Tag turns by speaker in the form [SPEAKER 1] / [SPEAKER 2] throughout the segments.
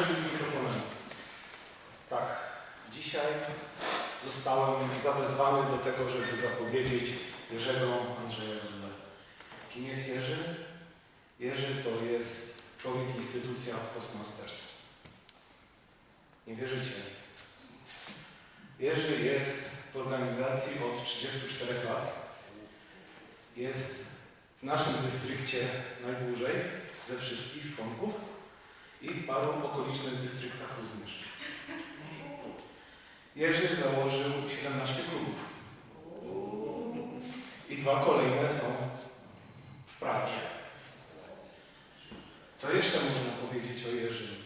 [SPEAKER 1] Proszę być z mikrofonem. Tak, dzisiaj zostałem zawezwany do tego, żeby zapowiedzieć Jerzego Andrzeja Gzulę. Kim jest Jerzy? Jerzy to jest człowiek instytucja w Postmasters. Nie wierzycie? Jerzy jest w organizacji od 34 lat. Jest w naszym dystrykcie najdłużej ze wszystkich członków i w paru okolicznych dystryktach również. Jerzy założył 17 klubów. I 2 kolejne są w pracy. Co jeszcze można powiedzieć o Jerzym?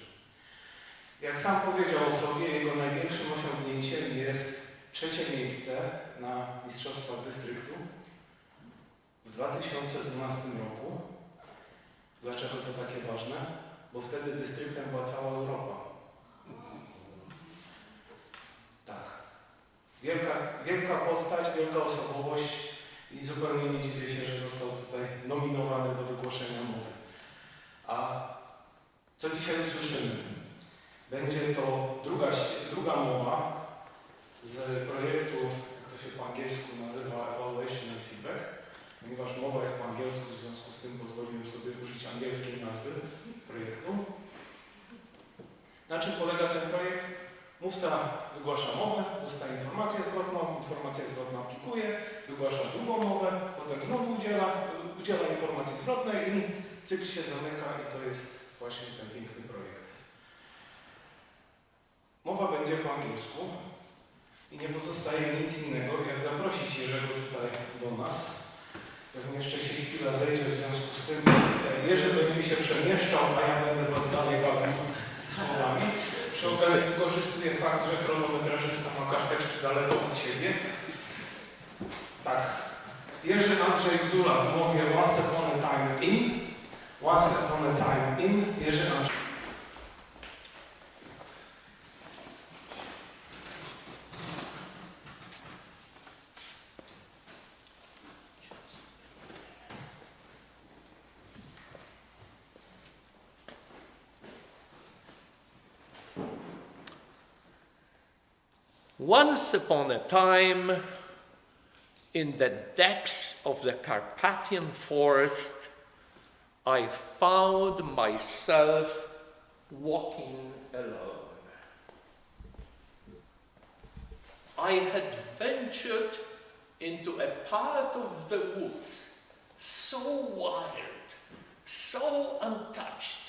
[SPEAKER 1] Jak sam powiedział o sobie, jego największym osiągnięciem jest 3. miejsce na Mistrzostwach Dystryktu w 2012 roku. Dlaczego to takie ważne? Bo wtedy dystryktem była cała Europa. Tak. Wielka postać, wielka osobowość i zupełnie nie dziwię się, że został tutaj nominowany do wygłoszenia mowy. A co dzisiaj usłyszymy? Będzie to druga mowa z projektu, jak to się po angielsku nazywa, Eval and Feedback. Ponieważ mowa jest po angielsku, w związku z tym pozwoliłem sobie użyć angielskiej nazwy projektu. Na czym polega ten projekt? Mówca wygłasza mowę, dostaje informację zwrotną, informacja zwrotna aplikuje, wygłasza drugą mowę, potem znowu udziela informacji zwrotnej i cykl się zamyka i to jest właśnie ten piękny projekt. Mowa będzie po angielsku i nie pozostaje nic innego, jak zaprosić Jerzego tutaj do nas. Pewnie jeszcze się chwila zejdzie, w związku z tym Jerzy będzie się przemieszczał, a ja będę was dalej bawił słowami. Przy okazji wykorzystuję fakt, że chronometrażysta ma karteczki daleko od siebie. Tak. Jerzy Andrzej Gzula w mowie Once Upon a Time In. Once Upon a Time In. Jerzy Andrzej.
[SPEAKER 2] Once upon a time, in the depths of the Carpathian forest, I found myself walking alone. I had ventured into a part of the woods so wild, so untouched,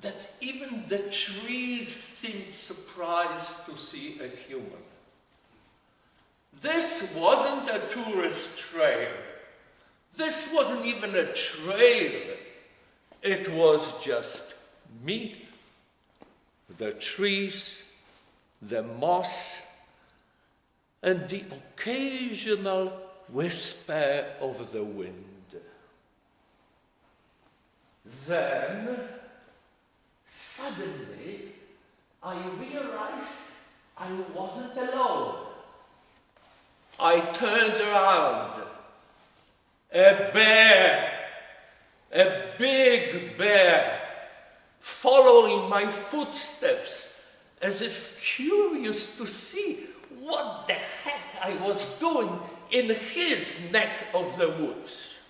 [SPEAKER 2] that even the trees seemed surprised to see a human. This wasn't a tourist trail. This wasn't even a trail. It was just me, the trees, the moss, and the occasional whisper of the wind. Then, suddenly, I realized I wasn't alone. I turned around. A bear, a big bear, following my footsteps as if curious to see what the heck I was doing in his neck of the woods.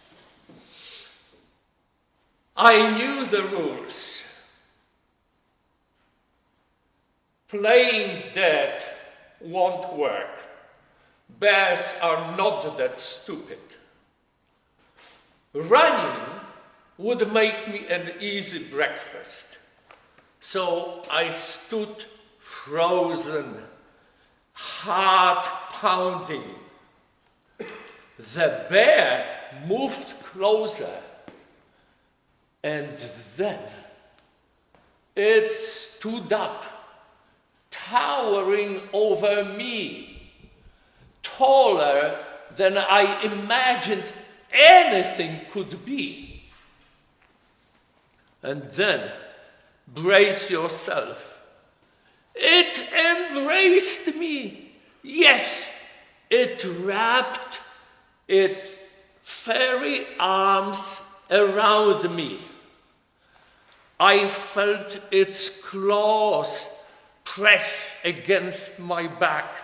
[SPEAKER 2] I knew the rules. Playing dead won't work. Bears are not that stupid. Running would make me an easy breakfast. So I stood frozen, heart pounding. The bear moved closer, and then it stood up, towering over me, taller than I imagined anything could be. And then, brace yourself, it embraced me. Yes, it wrapped its fairy arms around me. I felt its claws press against my back.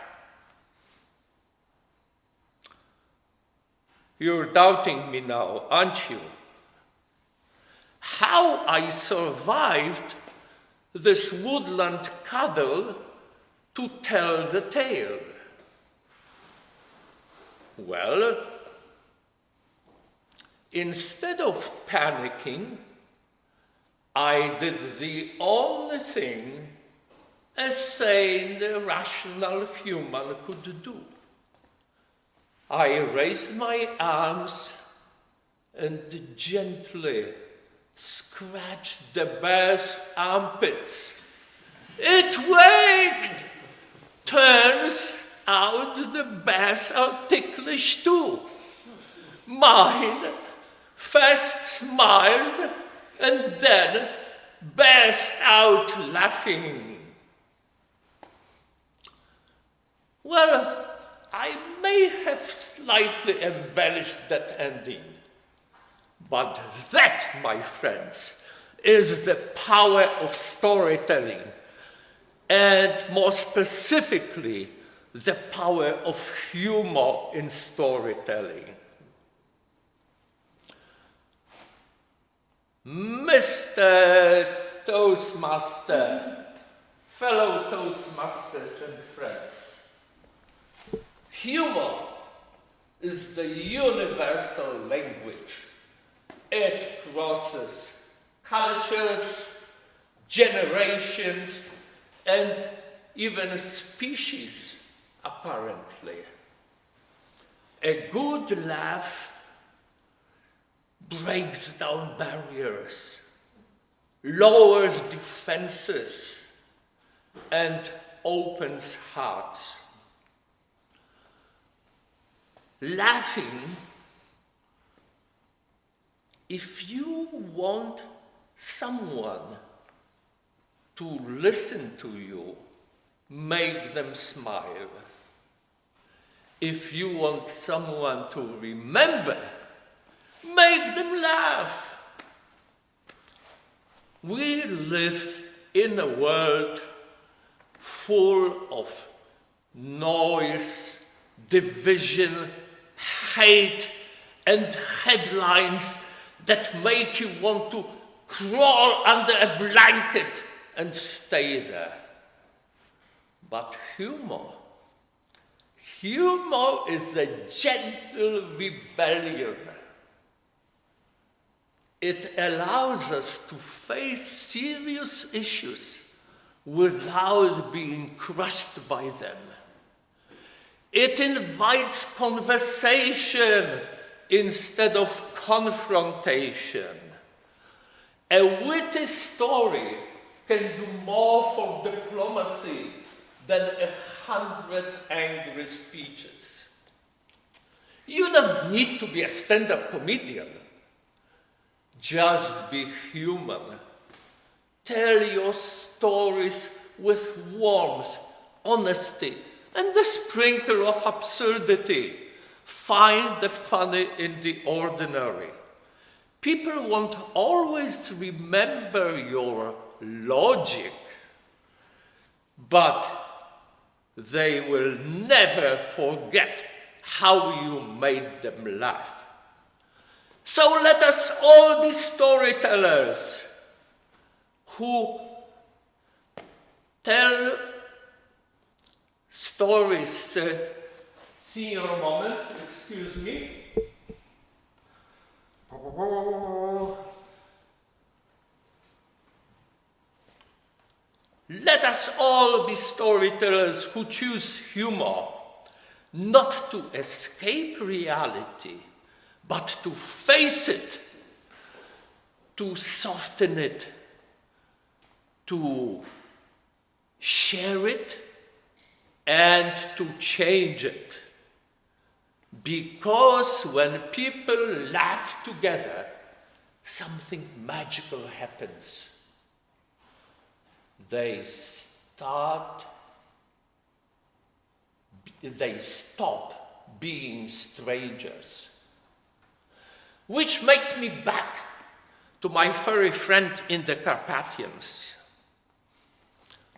[SPEAKER 2] You're doubting me now, aren't you? How I survived this woodland cuddle to tell the tale. Well, instead of panicking, I did the only thing a sane, rational human could do. I raised my arms and gently scratched the bear's armpits. It waked! Turns out the bears are ticklish too. Mine first smiled and then burst out laughing. Well, I may have slightly embellished that ending, but that, my friends, is the power of storytelling, and more specifically, the power of humor in storytelling. Mr. Toastmaster, fellow Toastmasters and friends, humor is the universal language. It crosses cultures, generations, and even species, apparently. A good laugh breaks down barriers, lowers defenses, and opens hearts. Laughing, if you want someone to listen to you, make them smile. If you want someone to remember, make them laugh. We live in a world full of noise, division, hate, and headlines that make you want to crawl under a blanket and stay there. But humor is a gentle rebellion. It allows us to face serious issues without being crushed by them. It invites conversation instead of confrontation. A witty story can do more for diplomacy than 100 angry speeches. You don't need to be a stand-up comedian. Just be human. Tell your stories with warmth, honesty, and a sprinkle of absurdity. Find the funny in the ordinary. People won't always remember your logic, but they will never forget how you made them laugh. So let us all be storytellers who tell stories. Senior moment, excuse me. Let us all be storytellers who choose humor, not to escape reality, but to face it, to soften it, to share it, and to change it. Because when people laugh together, something magical happens. They stop being strangers. Which makes me back To my furry friend in the Carpathians,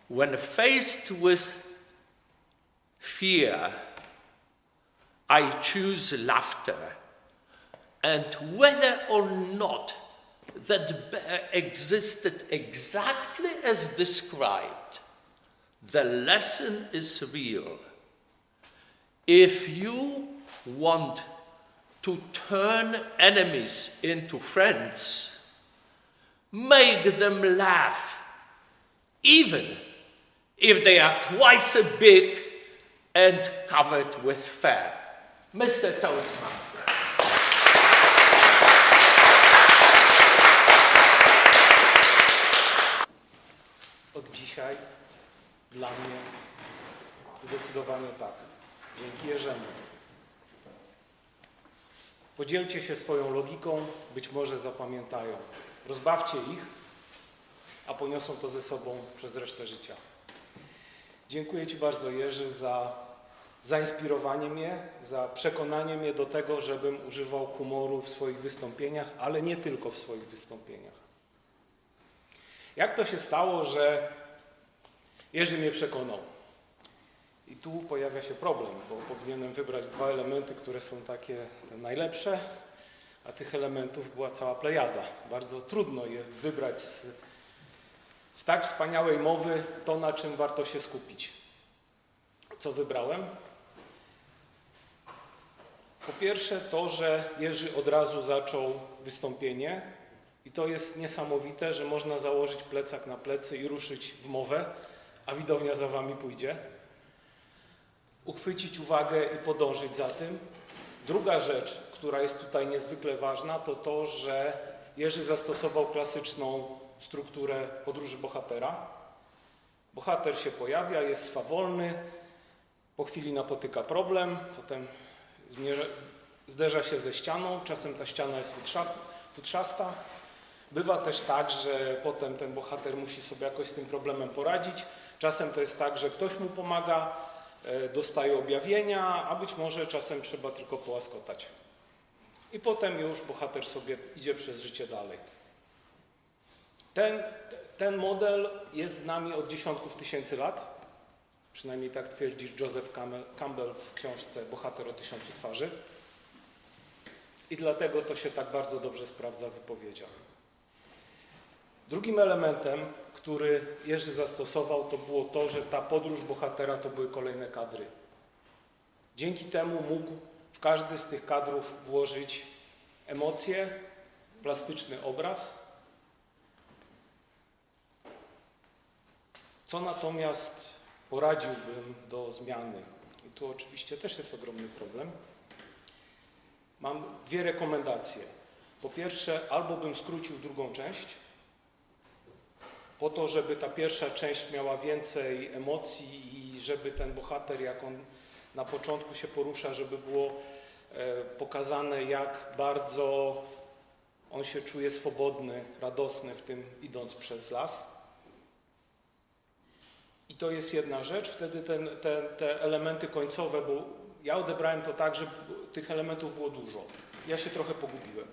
[SPEAKER 2] when faced with fear, I choose laughter, and whether or not that bear existed exactly as described, the lesson is real. If you want to turn enemies into friends, make them laugh, even if they are twice as big and covered with fur. Mr. Toastmaster.
[SPEAKER 1] Od dzisiaj dla mnie zdecydowanie tak. Dzięki Jerzemu. Podzielcie się swoją logiką, być może zapamiętają. Rozbawcie ich, a poniosą to ze sobą przez resztę życia. Dziękuję Ci bardzo, Jerzy, za zainspirowanie mnie, za przekonanie mnie do tego, żebym używał humoru w swoich wystąpieniach, ale nie tylko w swoich wystąpieniach. Jak to się stało, że Jerzy mnie przekonał? I tu pojawia się problem, bo powinienem wybrać dwa elementy, które są takie najlepsze, a tych elementów była cała plejada. Bardzo trudno jest wybrać z tak wspaniałej mowy to, na czym warto się skupić. Co wybrałem? Po pierwsze to, że Jerzy od razu zaczął wystąpienie i to jest niesamowite, że można założyć plecak na plecy i ruszyć w mowę, a widownia za wami pójdzie. Uchwycić uwagę i podążyć za tym. Druga rzecz, która jest tutaj niezwykle ważna, to to, że Jerzy zastosował klasyczną strukturę podróży bohatera. Bohater się pojawia, jest swawolny, po chwili napotyka problem, potem zderza się ze ścianą, czasem ta ściana jest futrzasta. Bywa też tak, że potem ten bohater musi sobie jakoś z tym problemem poradzić. Czasem to jest tak, że ktoś mu pomaga, dostaje objawienia, a być może czasem trzeba tylko połaskotać. I potem już bohater sobie idzie przez życie dalej. Ten model jest z nami od dziesiątków tysięcy lat. Przynajmniej tak twierdzi Joseph Campbell w książce Bohater o 1000 twarzy. I dlatego to się tak bardzo dobrze sprawdza w wypowiedziach. Drugim elementem, który Jerzy zastosował, to było to, że ta podróż bohatera to były kolejne kadry. Dzięki temu mógł w każdy z tych kadrów włożyć emocje, plastyczny obraz. Co natomiast poradziłbym do zmiany? I tu oczywiście też jest ogromny problem. Mam dwie rekomendacje. Po pierwsze, albo bym skrócił drugą część, po to, żeby ta pierwsza część miała więcej emocji i żeby ten bohater, jak on na początku się porusza, żeby było pokazane, jak bardzo on się czuje swobodny, radosny w tym, idąc przez las. I to jest jedna rzecz, wtedy te elementy końcowe, bo ja odebrałem to tak, że tych elementów było dużo. Ja się trochę pogubiłem.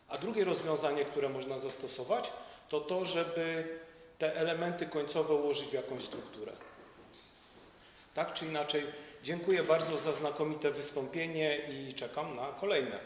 [SPEAKER 1] A drugie rozwiązanie, które można zastosować, to to, żeby te elementy końcowe ułożyć w jakąś strukturę. Tak czy inaczej, dziękuję bardzo za znakomite wystąpienie i czekam na kolejne.